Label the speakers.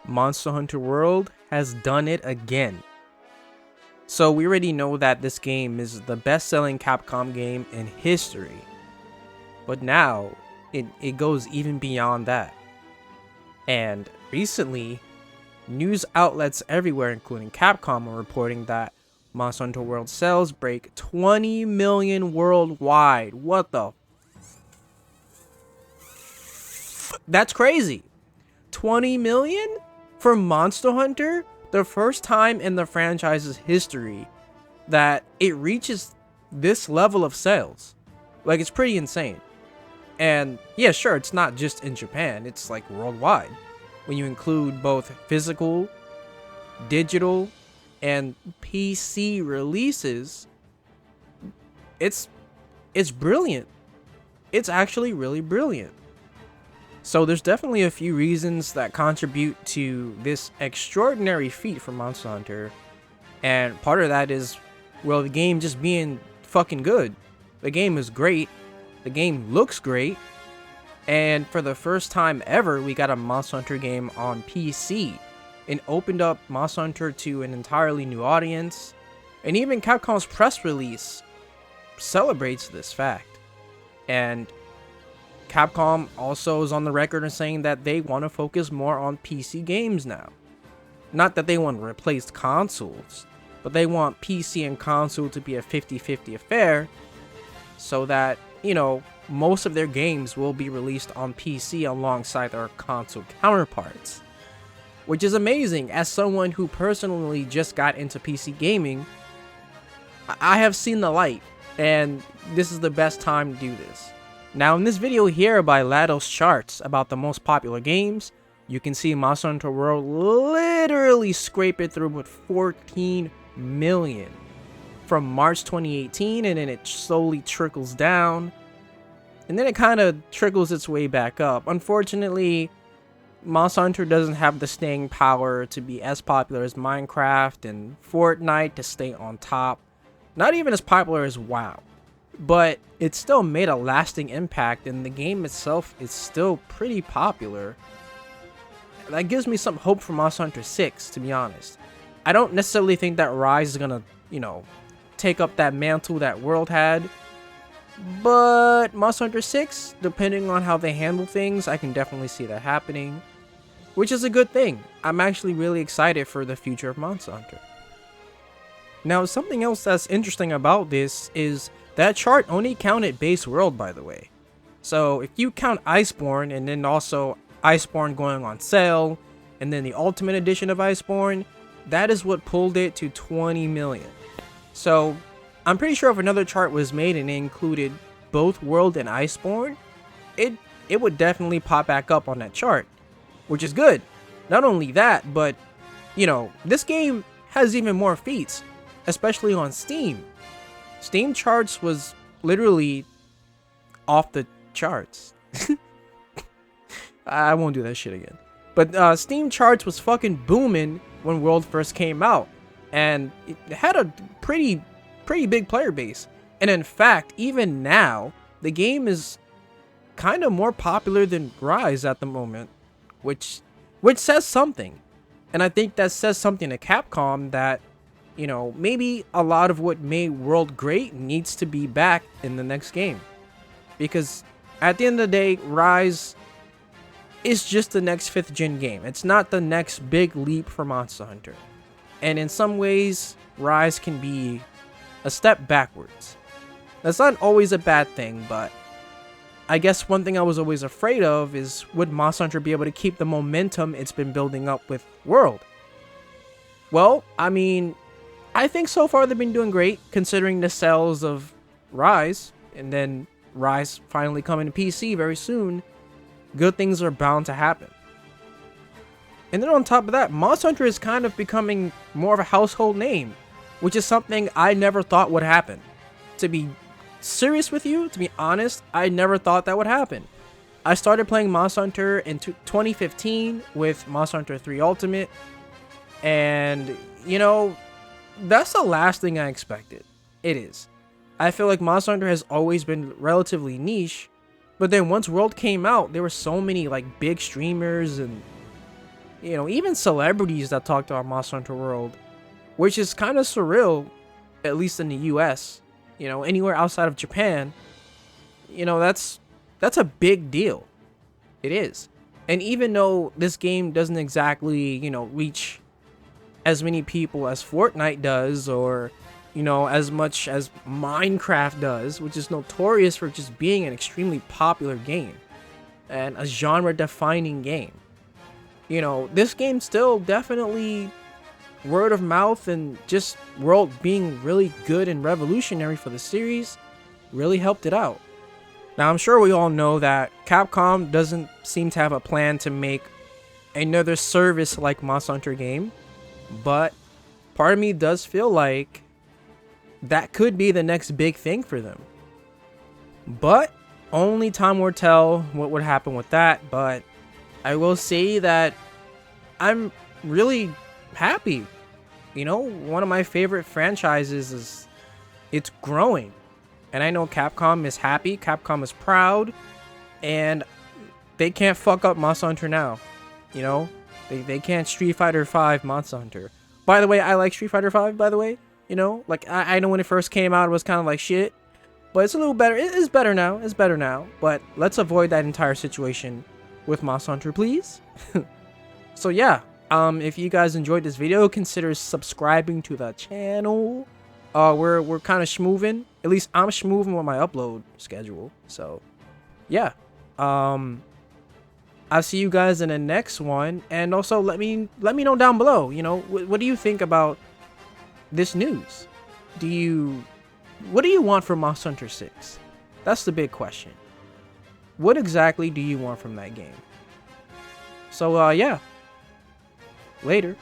Speaker 1: Monster Hunter World has done it again. So we already know that this game is the best-selling Capcom game in history. But now, it goes even beyond that. And recently, news outlets everywhere, including Capcom, are reporting that Monster Hunter World sales break 20 million worldwide. What the That's crazy. 20 million for Monster Hunter? The first time in the franchise's history that it reaches this level of sales. Like, it's pretty insane. And yeah, sure, it's not just in Japan, it's like worldwide. When you include both physical, digital, and PC releases, it's brilliant. It's actually really brilliant. So there's definitely a few reasons that contribute to this extraordinary feat for Monster Hunter. And part of that is, well, the game just being fucking good. The game is great. The game looks great. And for the first time ever, we got a Monster Hunter game on PC. It opened up Monster Hunter to an entirely new audience. And even Capcom's press release celebrates this fact. And Capcom also is on the record as saying that they want to focus more on PC games now. Not that they want to replace consoles, but they want PC and console to be a 50-50 affair so that, you know, most of their games will be released on PC alongside their console counterparts. Which is amazing. As someone who personally just got into PC gaming, I have seen the light, and this is the best time to do this. Now, in this video here by Lados Charts about the most popular games, you can see Monster Hunter World literally scrape it through with 14 million from March 2018, and then it slowly trickles down, and then it kind of trickles its way back up. Unfortunately, Monster Hunter doesn't have the staying power to be as popular as Minecraft and Fortnite to stay on top. Not even as popular as WoW. But it still made a lasting impact, and the game itself is still pretty popular. That gives me some hope for Monster Hunter 6, to be honest. I don't necessarily think that Rise is gonna, take up that mantle that World had. But Monster Hunter 6, depending on how they handle things, I can definitely see that happening. Which is a good thing. I'm actually really excited for the future of Monster Hunter. Now, something else that's interesting about this is that chart only counted base world, by the way. So if you count Iceborne and then also Iceborne going on sale and then the Ultimate Edition of Iceborne, that is what pulled it to 20 million. So I'm pretty sure if another chart was made and it included both World and Iceborne, it would definitely pop back up on that chart, which is good. Not only that, but this game has even more feats, especially on Steam. Steam charts was literally off the charts. I won't do that shit again. But Steam charts was fucking booming when World first came out, and it had a pretty big player base. And in fact, even now, the game is kind of more popular than Rise at the moment, which says something. And I think that says something to Capcom that, maybe a lot of what made World great needs to be back in the next game. Because at the end of the day, Rise is just the next 5th gen game. It's not the next big leap for Monster Hunter. And in some ways, Rise can be a step backwards. That's not always a bad thing, but I guess one thing I was always afraid of is, would Monster Hunter be able to keep the momentum it's been building up with World? Well, I mean, I think so far they've been doing great, considering the sales of Rise, and then Rise finally coming to PC very soon. Good things are bound to happen. And then on top of that, Monster Hunter is kind of becoming more of a household name, which is something I never thought would happen. To be serious with you, to be honest, I never thought that would happen. I started playing Monster Hunter in 2015 with Monster Hunter 3 Ultimate, and that's the last thing I expected. It is. I feel like Monster Hunter has always been relatively niche, but then once World came out, there were so many big streamers and you know, even celebrities that talked about Monster Hunter World, which is kind of surreal, at least in the US. You know, anywhere outside of Japan, you know, that's a big deal. It is. And even though this game doesn't exactly, you know, reach as many people as Fortnite does, or, you know, as much as Minecraft does, which is notorious for just being an extremely popular game and a genre-defining game. You know, this game still definitely word of mouth and just World being really good and revolutionary for the series really helped it out. Now, I'm sure we all know that Capcom doesn't seem to have a plan to make another service like Monster Hunter game, but part of me does feel like that could be the next big thing for them. But only time will tell what would happen with that. But I will say that I'm really happy. You know, one of my favorite franchises it's growing. And I know Capcom is happy, Capcom is proud, and they can't fuck up Monster Hunter now. You know, they can't Street Fighter V Monster Hunter. By the way, I like Street Fighter V, by the way. You know, like, I know when it first came out, it was kind of like shit. But it's a little better. It is better now. It's better now. But let's avoid that entire situation with Monster Hunter, please. So, yeah. If you guys enjoyed this video, consider subscribing to the channel. We're kind of schmoovin'. At least I'm schmoovin' with my upload schedule. So, yeah. I'll see you guys in the next one. And also, let me know down below. You know, what do you think about this news? What do you want from Monster Hunter 6? That's the big question. What exactly do you want from that game? So, yeah. Later.